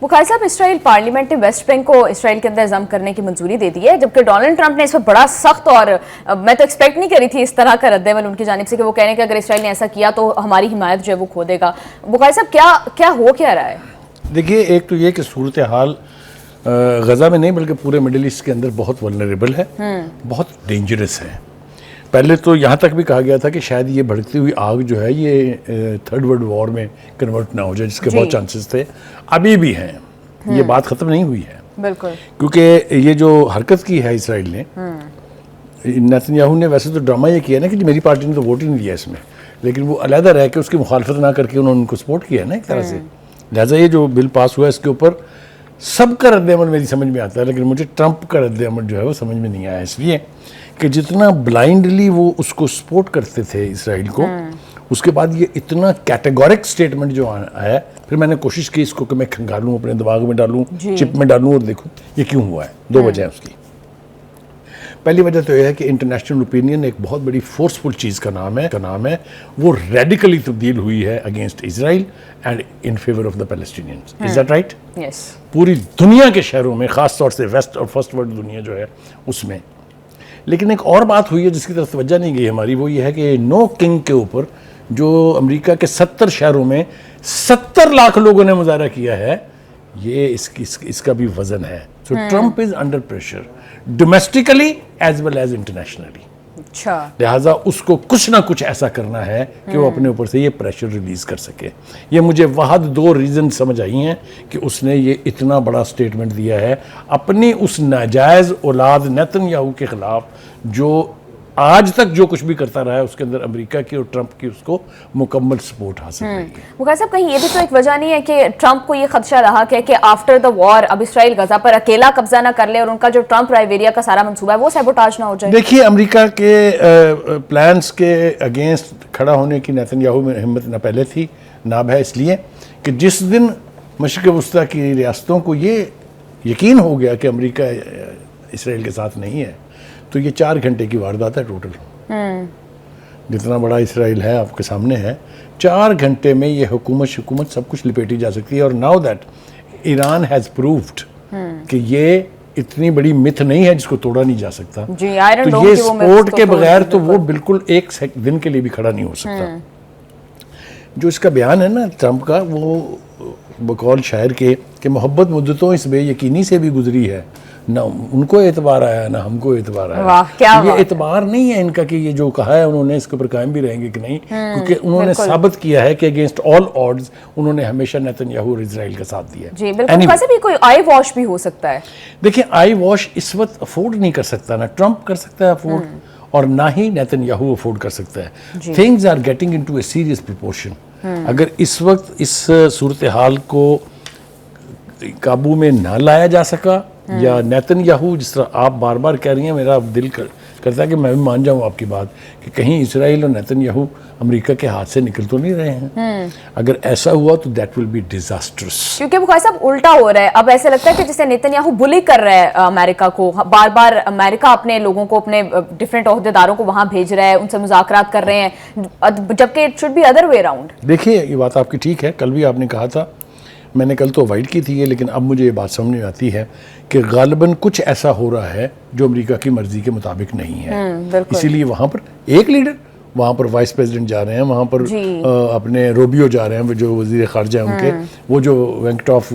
बुखारी साहब, Israel parliament ने West Bank को इसराइल के अंदर जम करने की मंजूरी दे दी है, जबकि डोनाल्ड ट्रंप ने इस पर बड़ा सख्त और मैं तो एक्सपेक्ट नहीं करी थी इस तरह का रद्द-ए-अमल उनकी जानिब से कि वो कह रहे हैं कि अगर इसराइल ने ऐसा किया तो हमारी हिमायत जो है वो खो देगा। बुखारी साहब, क्या हो क्या रहा है? देखिए, एक तो ये कि सूरत हाल गज़ा में नहीं बल्कि पूरे मिडिल ईस्ट के अंदर बहुत वल्नरेबल है, बहुत डेंजरस है। पहले तो यहाँ तक भी कहा गया था कि शायद ये भड़कती हुई आग जो है ये थर्ड वर्ल्ड वॉर में कन्वर्ट ना हो जाए, जिसके बहुत चांसेस थे, अभी भी हैं। ये बात ख़त्म नहीं हुई है बिल्कुल, क्योंकि ये जो हरकत की है इसराइल ने, नेतन्याहू ने वैसे तो ड्रामा ये किया ना कि मेरी पार्टी ने तो वोट ही नहीं दिया इसमें, लेकिन वो अलहदा रह के उसकी मुखालफत ना करके उन्होंने उनको सपोर्ट किया ना एक तरह से। लिहाजा ये जो बिल पास हुआ इसके ऊपर सबका रद्द-ए-अमल मेरी समझ में आता है, लेकिन मुझे ट्रंप का रद्द-ए-अमल जो है वो समझ में नहीं आया, इसलिए कि जितना ब्लाइंडली वो उसको सपोर्ट करते थे इसराइल को, उसके बाद ये इतना कैटेगोरिक स्टेटमेंट जो आया, फिर मैंने कोशिश की इसको कि मैं खंगालूं, अपने दिमाग में डालूं, चिप में डालूं और देखूं ये क्यों हुआ है। दो वजह है उसकी। पहली वजह तो यह है कि इंटरनेशनल ओपिनियन एक बहुत बड़ी फोर्सफुल चीज़ का नाम है, वो रेडिकली तब्दील हुई है against Israel and in favour of the Palestinians. Is that right? Yes. पूरी दुनिया के शहरों में, खास तौर से वेस्ट और फर्स्ट वर्ल्ड दुनिया जो है उसमें। लेकिन एक और बात हुई है जिसकी तरफ तवज्जो नहीं गई हमारी, वो ये है कि नो किंग के ऊपर जो अमेरिका के 70 शहरों में 70 लाख लोगों ने मुजाहरा किया है, ये इसका भी वजन है। So Trump is under pressure domestically as well as internationally. अच्छा, लिहाजा उसको कुछ ना कुछ ऐसा करना है कि वो अपने ऊपर से ये प्रेशर रिलीज कर सके। ये मुझे वहाँ 2 रीज़न समझ आई हैं कि उसने ये इतना बड़ा स्टेटमेंट दिया है अपनी उस नाजायज़ औलाद नेतन्याहू के खिलाफ, जो आज तक जो कुछ भी करता रहा है उसके अंदर अमेरिका की और ट्रंप की उसको मुकम्मल सपोर्ट हासिल है। बुखारी साहब, कहीं ये भी तो एक वजह नहीं है कि ट्रंप को ये खदशा रहा कि आफ्टर द वॉर अब इसराइल गजा पर अकेला कब्जा ना कर ले और उनका जो ट्रंप राइवेरिया का सारा मंसूबा है वो सैबोटाज ना हो जाए? देखिए, अमेरिका के प्लान्स के अगेंस्ट खड़ा होने की नेतन्याहू में हिम्मत न पहले थी ना अब है, इसलिए कि जिस दिन मशरिक़ वस्ता की रियासतों को ये यकीन हो गया कि अमेरिका इसराइल के साथ नहीं है, तो ये 4 घंटे की वारदात है टोटल। जितना बड़ा इसराइल है आपके सामने है, 4 घंटे में ये हुकूमत सब कुछ लिपेटी जा सकती है। और now that Iran has proved कि ये इतनी बड़ी मिथ नहीं है जिसको तोड़ा नहीं जा सकता, तो ये सपोर्ट के बगैर तो वो बिल्कुल एक दिन के लिए भी खड़ा नहीं हो सकता। जो इसका बयान है ना ट्रंप का, वो बकौल शायर के कि मोहब्बत मुद्दतों इस बेयकीनी से भी गुजरी है, ना उनको एतबार आया ना हमको एतबार आया। ये एतबार नहीं है इनका कि ये जो कहा है उन्होंने इसके ऊपर कायम भी रहेंगे कि नहीं, क्योंकि उन्होंने साबित किया है कि अगेंस्ट ऑल ऑड्स उन्होंने हमेशा नेतन्याहू और इजराइल का साथ दिया। जी बिल्कुल। वैसे भी कोई आई वॉश भी हो सकता है। देखिए, आई वॉश इस वक्त अफोर्ड नहीं कर सकता, ना ट्रंप कर सकता है अफोर्ड और ना ही नेतन्याहू अफोर्ड कर सकता है। Things are getting into a serious proportion. अगर इस वक्त इस सूरत हाल को काबू में ना लाया जा सका, या नेतन्याहू, जिस तरह आप बार बार कह रही हैं, मेरा दिल करता है कि मैं भी मान जाऊं आपकी बात कि कहीं इसराइल और नेतन्याहू अमेरिका के हाथ से निकल तो नहीं रहे हैं। अगर ऐसा हुआ तो दैट विल बी डिजास्टर्स। क्योंकि बुखारी साहब उल्टा हो रहा है, अब ऐसे लगता है कि जैसे नेतन्याहू बुली कर रहा है अमेरिका को, बार बार अमेरिका अपने लोगों को, अपने डिफरेंट ओहदेदारों को वहां भेज रहा है, उनसे मुज़ाकरात कर रहे हैं, जबकि it should be other way around. देखिए, ये बात आपकी ठीक है, कल भी आपने कहा था, मैंने कल तो अवॉइड की थी ये, लेकिन अब मुझे ये बात समझ में आती है कि गालिबन कुछ ऐसा हो रहा है जो अमेरिका की मर्जी के मुताबिक नहीं है। इसीलिए वहाँ पर एक लीडर, वहाँ पर वाइस प्रेसिडेंट जा रहे हैं, वहाँ पर अपने रोबियो जा रहे हैं जो वजीर खारजा हैं उनके, वो जो विटकॉफ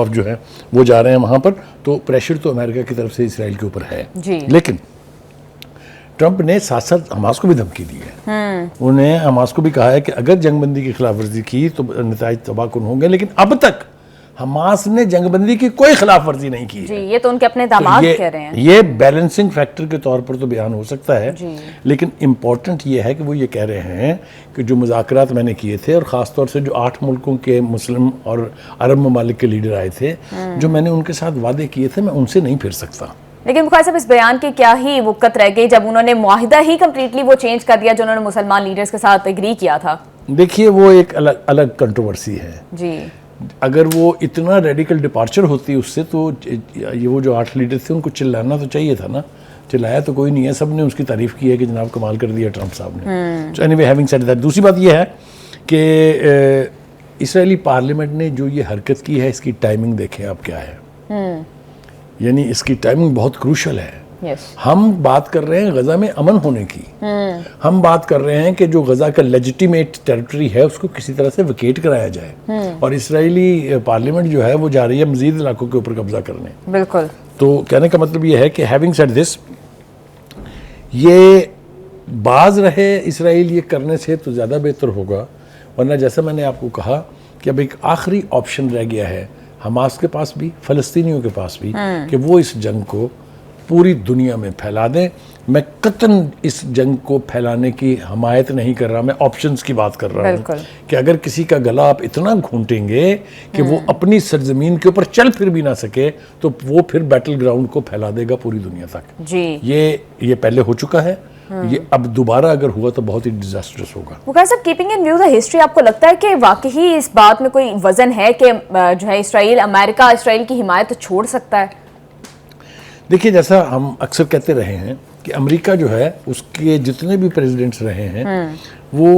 जो है वो जा रहे हैं वहाँ पर। तो प्रेशर तो अमेरिका की तरफ से इसराइल के ऊपर है, लेकिन ट्रंप ने साथ साथ हमास को भी धमकी दी है। उन्हें हमास को भी कहा है कि अगर जंगबंदी की खिलाफवर्जी की तो नताइज तबाहकुन होंगे, लेकिन अब तक हमास ने जंगबंदी की कोई खिलाफ वर्जी नहीं की है। ये तो उनके अपने दामाद कह रहे हैं। ये बैलेंसिंग फैक्टर के तौर पर तो बयान हो सकता है, लेकिन इम्पोर्टेंट ये है कि वो ये कह रहे हैं कि जो मुज़ाकरात मैंने किए थे, और ख़ास तौर से जो 8 मुल्कों के मुस्लिम और अरब ममालिक के लीडर आए थे, जो मैंने उनके साथ वादे किए थे, मैं उनसे नहीं फिर सकता। लेकिन बुखारी साहब, इस बयान की क्या ही वक़्त रह गई जब उन्होंने मुआहिदा ही कंप्लीटली वो चेंज कर दिया जो उन्होंने मुसलमान लीडर्स के साथ एग्री किया था। देखिए, वो एक अलग कंट्रोवर्सी है जी। अगर वो इतना रेडिकल डिपार्चर होती उससे, तो ये वो जो 8 लीडर थे उनको चिल्लाना तो चाहिए था ना। चिल्लाया तो कोई नहीं है, सब ने उसकी तारीफ की है कि जनाब कमाल कर दिया ट्रंप साहब ने। So anyway, having said that, दूसरी बात ये है कि इसराइली पार्लियामेंट ने जो ये हरकत की है, इसकी टाइमिंग देखें आप क्या है। यानी इसकी टाइमिंग बहुत क्रूशल है। हम बात कर रहे हैं गजा में अमन होने की, हम बात कर रहे हैं कि जो गजा का लेजिटिमेट टेरिटरी है उसको किसी तरह से वेकेट कराया जाए, और इसराइली पार्लियामेंट जो है वो जा रही है मजीद इलाकों के ऊपर कब्जा करने। बिल्कुल। तो कहने का मतलब ये है कि हैविंग सेड दिस, ये बाज रहे इसराइल ये करने से तो ज़्यादा बेहतर होगा, वरना जैसा मैंने आपको कहा कि अब एक आखिरी ऑप्शन रह गया है हमास के पास भी, फ़लस्तीनियों के पास भी, कि वो इस जंग को पूरी दुनिया में फैला दें। मैं कतन इस जंग को फैलाने की हमायत नहीं कर रहा, मैं ऑप्शंस की बात कर रहा हूँ कि अगर किसी का गला आप इतना घूंटेंगे कि वो अपनी सरजमीन के ऊपर चल फिर भी ना सके, तो वो फिर बैटल ग्राउंड को फैला देगा पूरी दुनिया तक जी। ये पहले हो चुका है, ये अब दोबारा अगर हुआ तो बहुत ही डिजास्टरस होगा। मुखर साहब, keeping in view the history, आपको लगता है कि वाकई इस बात में कोई वजन है कि जो है इसराइल की हिमायत छोड़ सकता है? देखिए, जैसा हम अक्सर कहते रहे हैं कि अमेरिका जो है उसके जितने भी प्रेसिडेंट्स रहे हैं वो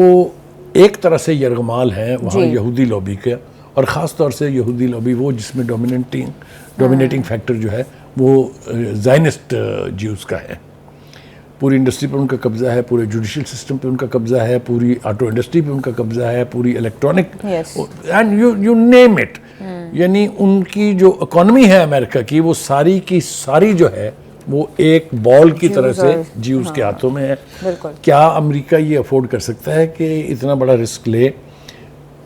एक तरह से यरगमाल हैं वहाँ यहूदी लॉबी के, और ख़ास तौर से यहूदी लॉबी वो जिसमें डोमिनेटिंग फैक्टर जो है वो ज़ायनिस्ट ज्यूज़ का है। पूरी इंडस्ट्री पर उनका कब्जा है, पूरे जुडिशियल सिस्टम पे उनका कब्जा है, पूरी ऑटो इंडस्ट्री पे उनका कब्जा है, पूरी electronic and you name it. यानी उनकी जो इकोनॉमी है अमेरिका की, वो सारी की सारी जो है वो एक बॉल की तरह से ज्यूज़ के हाथों में है। क्या अमेरिका ये अफोर्ड कर सकता है कि इतना बड़ा रिस्क ले?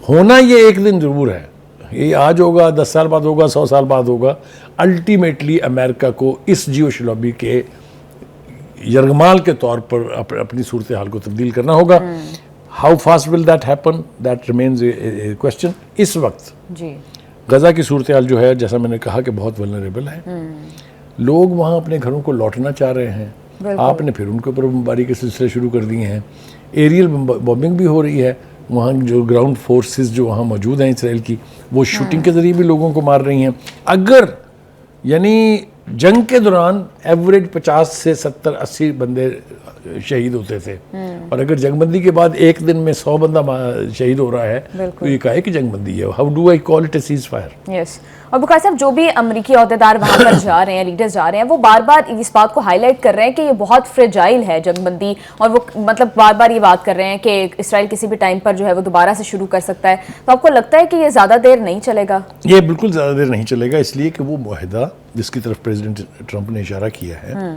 होना ये एक दिन ज़रूर है, ये आज होगा, 10 साल बाद होगा, 100 साल बाद होगा। अल्टीमेटली अमेरिका को इस ज्यूश लॉबी के यरगमाल के तौर पर अपनी सूरत हाल को तब्दील करना होगा। How fast will that happen, that remains A question. इस वक्त जी गजा की सूरत हाल जो है, जैसा मैंने कहा कि बहुत वल्नरेबल है। लोग वहाँ अपने घरों को लौटना चाह रहे हैं, आपने फिर उनके ऊपर बमबारी के सिलसिले शुरू कर दिए हैं। एरियल बॉम्बिंग भी हो रही है, वहाँ जो ग्राउंड फोर्सेस जो वहाँ मौजूद हैं इसराइल की, वो शूटिंग के ज़रिए भी लोगों को मार रही हैं। अगर यानी जंग के दौरान एवरेज 50 से 70-80 बंदे शहीद होते थे, और अगर जंगबंदी के बाद एक दिन में 100 बंदा शहीद हो रहा है, तो ये काहे की जंगबंदी है? How do I call it A cease fire? Yes. और बुखार साहब, जो भी अमरीकी अहदेदार वहाँ पर जा रहे हैं, लीडर्स जा रहे हैं, वो बार बार इस बात को हाईलाइट कर रहे हैं कि ये बहुत फ्रेजाइल है जंगबंदी, और वो मतलब बार बार ये बात कर रहे हैं कि इसराइल किसी भी टाइम पर जो है वो दोबारा से शुरू कर सकता है। तो आपको लगता है कि ये ज़्यादा देर नहीं चलेगा? ये बिल्कुल ज़्यादा देर नहीं चलेगा, इसलिए कि वो मुआहदा जिसकी तरफ प्रेसिडेंट ट्रंप ने इशारा किया है,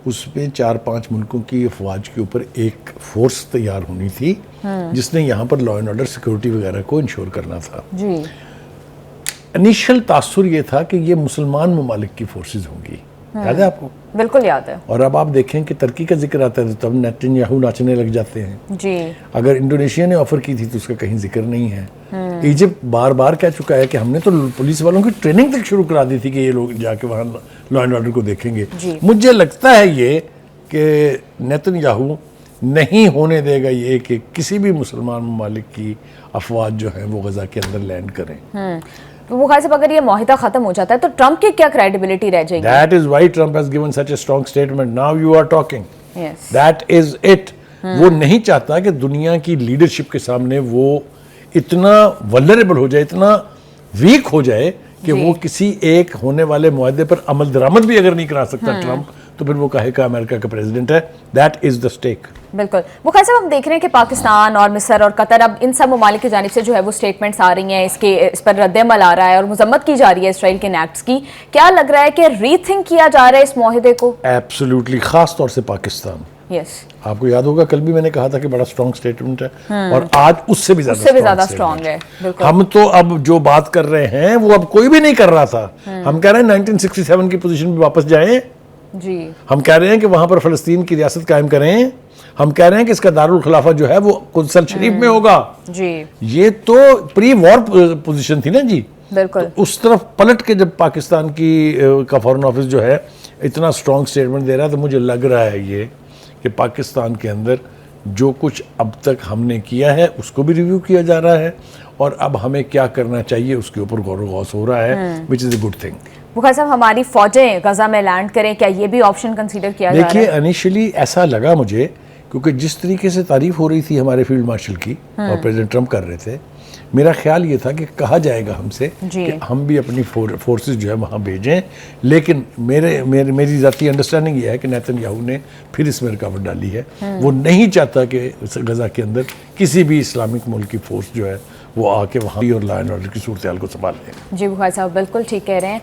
उसमें 4-5 मुल्कों की अफवाज के ऊपर एक फोर्स तैयार होनी थी जिसने यहाँ पर लॉ एंड ऑर्डर, सिक्योरिटी वगैरह को इंश्योर करना था जी। इनिशियल तासुर ये था कि ये मुसलमान ममालिक की फोर्सेस होंगी, याद है आपको? बिल्कुल याद है। और अब आप देखें कि तुर्की का जिक्र आता है तो तब नेतन्याहू नाचने लग जाते हैं जी। अगर इंडोनेशिया ने ऑफर की थी तो उसका कहीं जिक्र नहीं है। इजिप्ट बार बार कह चुका है कि हमने तो पुलिस वालों की ट्रेनिंग तक शुरू करा दी थी कि ये लोग जाके वहाँ लॉ एंड ऑर्डर को देखेंगे। मुझे लगता है ये कि नेतन्याहू नहीं होने देगा ये कि किसी भी मुसलमान ममालिक की अफवाज जो है वो गजा के अंदर लैंड करें। वो खास अगर ये मुआहिदा खत्म हो जाता है तो ट्रंप की क्या क्रेडिबिलिटी रह जाएगी? That is why Trump has given such a strong statement. Now you are talking. Yes. That is it. वो नहीं चाहता कि दुनिया की लीडरशिप के सामने वो इतना वल्नरेबल हो जाए, इतना वीक हो जाए कि वो किसी एक होने वाले मुआहदे पर अमल दरामद भी अगर नहीं करा सकता ट्रंप, तो फिर वो कहे का अमेरिका का प्रेसिडेंट है। That is the stake. बिल्कुल। वो खास हम देख रहे हैं कि पाकिस्तान और मिस्र और कतर, अब इन सब ममालिक की जानिब से जो है वो स्टेटमेंट्स आ रही हैं, इस पर रद्द-ए-अमल आ रहा है और मजम्मत की जा रही है इसराइल के एक्ट्स की। क्या लग रहा है कि रीथिंक किया जा रहा है इस मुआहदे को? एब्सोल्युटली, खास तौर से पाकिस्तान। यस। आपको याद होगा कल भी मैंने कहा था कि बड़ा स्ट्रॉन्ग स्टेटमेंट है, और आज उससे भी ज्यादा स्ट्रॉन्ग है। हम तो अब जो बात कर रहे हैं वो अब कोई भी नहीं कर रहा था। हम कह रहे हैं 1967 की पोजीशन पे वापस जाएं जी। हम कह रहे हैं कि वहां पर फलस्तीन की रियासत कायम करें। हम कह रहे हैं कि इसका दारुल खिलाफा जो है वो कुद्स शरीफ में होगा जी। ये तो प्री वॉर पोजीशन थी ना जी। बिल्कुल। तो उस तरफ पलट के जब पाकिस्तान का फॉरेन ऑफिस जो है इतना स्ट्रॉन्ग स्टेटमेंट दे रहा है, तो मुझे लग रहा है ये कि पाकिस्तान के अंदर जो कुछ अब तक हमने किया है उसको भी रिव्यू किया जा रहा है, और अब हमें क्या करना चाहिए उसके ऊपर गौर गौस हो रहा है, which is a good thing. बुखार साहब, हमारी फौजें गजा में लैंड करें, क्या ये भी ऑप्शन कंसीडर किया जा रहा है? देखिए, इनिशियली ऐसा लगा मुझे, क्योंकि जिस तरीके से तारीफ हो रही थी हमारे फील्ड मार्शल की और प्रेसिडेंट ट्रंप कर रहे थे मेरा ख्याल ये था कि कहा जाएगा हमसे जी। कि हम भी अपनी फोर्सेस जो है वहाँ भेजें, लेकिन मेरी ज़ाती अंडरस्टैंडिंग ये है कि नेतन्याहू ने फिर इसमें रुकावट डाली है। वो नहीं चाहता कि गज़ा के अंदर किसी भी इस्लामिक मुल्क की फोर्स जो है वो आके वहाँ और लॉ एंड ऑर्डर की सूरत हाल को संभाल लें। जी बुखारी साहब बिल्कुल ठीक कह रहे हैं।